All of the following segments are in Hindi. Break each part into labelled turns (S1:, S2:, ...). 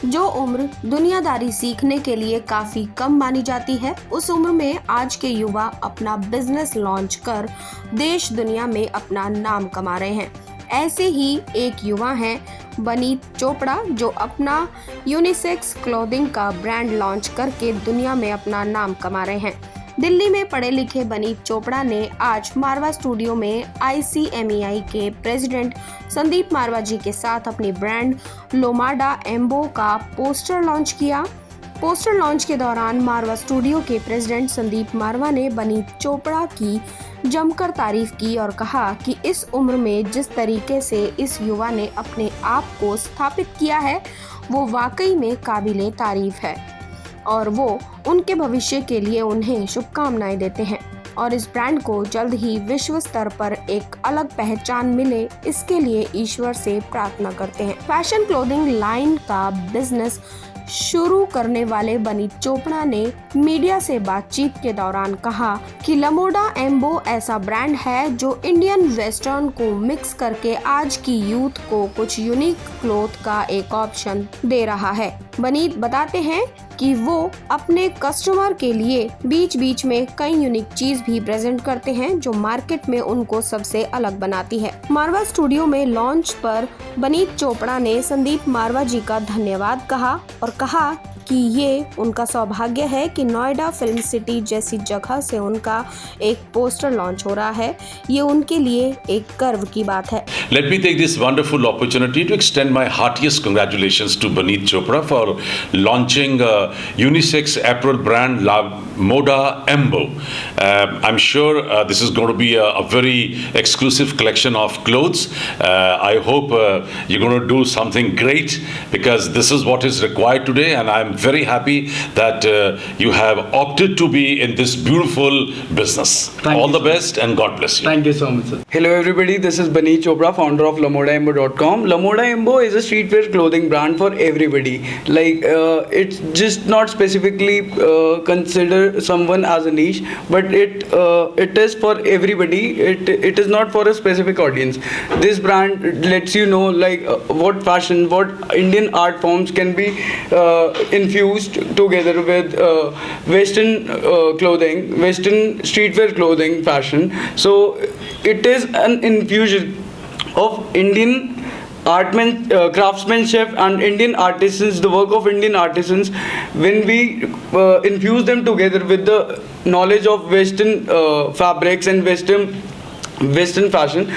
S1: जो उम्र दुनियादारी सीखने के लिए काफी कम मानी जाती है, उस उम्र में आज के युवा अपना बिजनेस लॉन्च कर देश दुनिया में अपना नाम कमा रहे हैं। ऐसे ही एक युवा हैं बनीत चोपड़ा, जो अपना यूनिसेक्स क्लोथिंग का ब्रांड लॉन्च करके दुनिया में अपना नाम कमा रहे हैं। दिल्ली में पढ़े लिखे बनीत चोपड़ा ने आज मारवा स्टूडियो में ICMEI के प्रेसिडेंट संदीप मारवा जी के साथ अपनी ब्रांड लोमाडा एम्बो का पोस्टर लॉन्च किया। पोस्टर लॉन्च के दौरान मारवा स्टूडियो के प्रेसिडेंट संदीप मारवा ने बनीत चोपड़ा की जमकर तारीफ की और कहा कि इस उम्र में जिस तरीके से इस युवा ने अपने आप को स्थापित किया है, वो वाकई में काबिले तारीफ है और वो उनके भविष्य के लिए उन्हें शुभकामनाएं देते हैं और इस ब्रांड को जल्द ही विश्व स्तर पर एक अलग पहचान मिले, इसके लिए ईश्वर से प्रार्थना करते हैं। फैशन क्लोथिंग लाइन का बिजनेस शुरू करने वाले बनीत चोपड़ा ने मीडिया से बातचीत के दौरान कहा कि लमोडा एम्बो ऐसा ब्रांड है जो इंडियन वेस्टर्न को मिक्स करके आज की यूथ को कुछ यूनिक क्लोथ का एक ऑप्शन दे रहा है। बनीत बताते हैं कि वो अपने कस्टमर के लिए बीच बीच में कई यूनिक चीज भी प्रेजेंट करते हैं जो मार्केट में उनको सबसे अलग बनाती है। मारवा स्टूडियो में लॉन्च पर बनीत चोपड़ा ने संदीप मारवा जी का धन्यवाद कहा और कहा कि ये उनका सौभाग्य है कि नोएडा फिल्म सिटी जैसी जगह से उनका एक पोस्टर लॉन्च हो रहा है। ये उनके लिए एक गर्व की बात है।
S2: Let me take this wonderful opportunity to extend my heartiest congratulations to Baniit Chopra for launching a unisex apparel brand La Moda Embo. I'm sure this is going to be a very exclusive collection of clothes. I hope you're going to do something great because this is what is required today, and I'm very happy that you have opted to be in this beautiful business. All the best and God bless you.
S3: Thank you so much, sir. Hello everybody, this is Baniit Chopra, founder of LamodaEmbo.com. Lamoda Embo is a streetwear clothing brand for everybody. Like it's just not specifically consider someone as a niche, but it is for everybody. It is not for a specific audience. This brand lets you know like what fashion, what Indian art forms can be infused together with Western clothing, Western streetwear clothing fashion. So it is an infusion of Indian craftsmanship and Indian artisans, the work of Indian artisans, when we infuse them together with the knowledge of Western fabrics and Western fashion.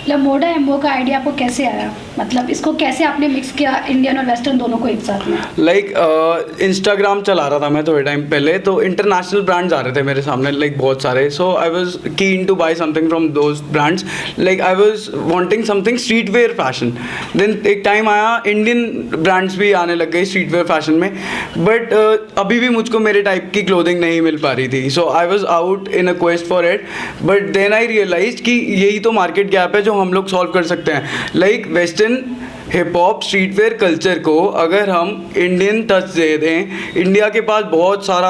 S4: लमोडा एम्बो का आइडिया आपको कैसे आया? मतलब इसको कैसे आपने मिक्स किया इंडियन और वेस्टर्न दोनों को एक साथ में?
S3: लाइक इंस्टाग्राम चला रहा था मैं थोड़े टाइम पहले, तो इंटरनेशनल ब्रांड्स आ रहे थे मेरे सामने लाइक बहुत सारे. So I was keen to buy something from those brands. Like I was wanting something street wear fashion. Then एक टाइम आया इंडियन ब्रांड्स भी आने लग गए स्ट्रीट वेयर फैशन में, बट अभी भी मुझको मेरे टाइप की क्लोथिंग नहीं मिल पा रही थी. So I was out in a quest for it, but then I realise कि यही तो मार्केट गैप है जो हम लोग सॉल्व कर सकते हैं. Like western hip hop streetwear culture को अगर हम इंडियन टच दे दें, इंडिया के पास बहुत सारा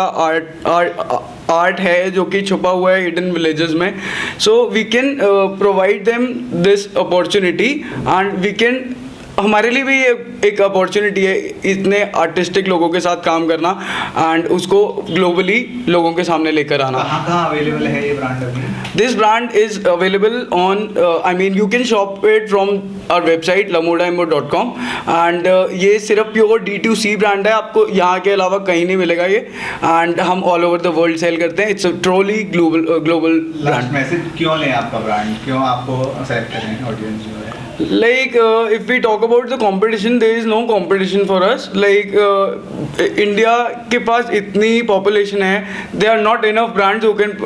S3: आर्ट है जो कि छुपा हुआ है हिडन विलेजेस में. So we can provide them this opportunity and we can, हमारे लिए भी ये एक अपॉर्चुनिटी है इतने आर्टिस्टिक लोगों के साथ काम करना एंड उसको ग्लोबली लोगों के सामने लेकर आना.
S5: कहाँ अवेलेबल है ये ब्रांड अभी?
S3: This brand is available on, I mean you can shop it from our website lamodaembo.com and ये सिर्फ प्योर D2C ब्रांड है, आपको यहाँ के अलावा कहीं नहीं मिलेगा ये. एंड हम all over the world sell करते हैं. It's a truly global brand.
S5: Message क्यों लें आपका ब्रांड, क्यों आपको सेलेक्ट करें ऑडियंस जो है?
S3: Like if we talk about the competition, there is no competition for us. Like India के पास इतनी population है, there are not enough brands who can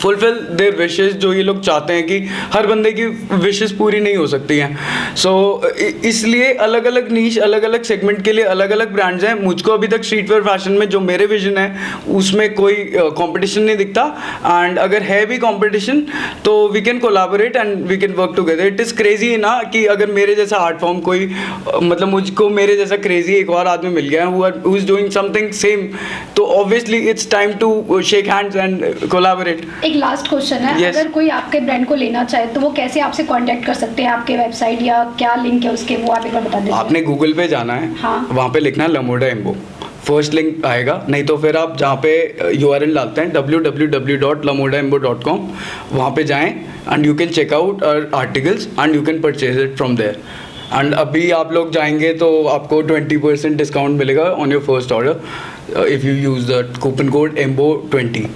S3: fulfil there wishes. जो ये लोग चाहते हैं कि हर बंदे की विशेस पूरी नहीं हो सकती हैं. सो इसलिए अलग अलग नीश, अलग अलग सेगमेंट के लिए अलग अलग ब्रांड्स हैं. मुझको अभी तक स्ट्रीटवेयर फैशन में जो मेरे विजन है उसमें कोई कंपटीशन नहीं दिखता. एंड अगर है भी कंपटीशन तो we can collaborate and we can work together. It is crazy ना कि अगर मेरे जैसा आर्ट फॉर्म कोई, मतलब मुझको मेरे जैसा क्रेजी एक और आदमी मिल गया है who is doing something same, तो obviously it's time to shake hands and collaborate.
S4: एक लास्ट क्वेश्चन है,
S3: Yes.
S4: अगर कोई आपके ब्रांड को लेना चाहे तो वो कैसे आपसे कांटेक्ट कर सकते हैं? आपके वेबसाइट या क्या लिंक है उसके, वो आप एक बार बता दीजिए।
S3: आपने गूगल पे जाना है,
S4: हाँ।
S3: वहाँ पे लिखना है लमोडा एम्बो, फर्स्ट लिंक आएगा, नहीं तो फिर आप जहाँ पे URL डालते हैं www.lamodaembo.com, वहाँ पे जाएं and you can check out our articles and you can purchase it from there. And अभी आप लोग जाएंगे तो आपको 20% डिस्काउंट मिलेगा on your first order if you use the coupon code EMBO20।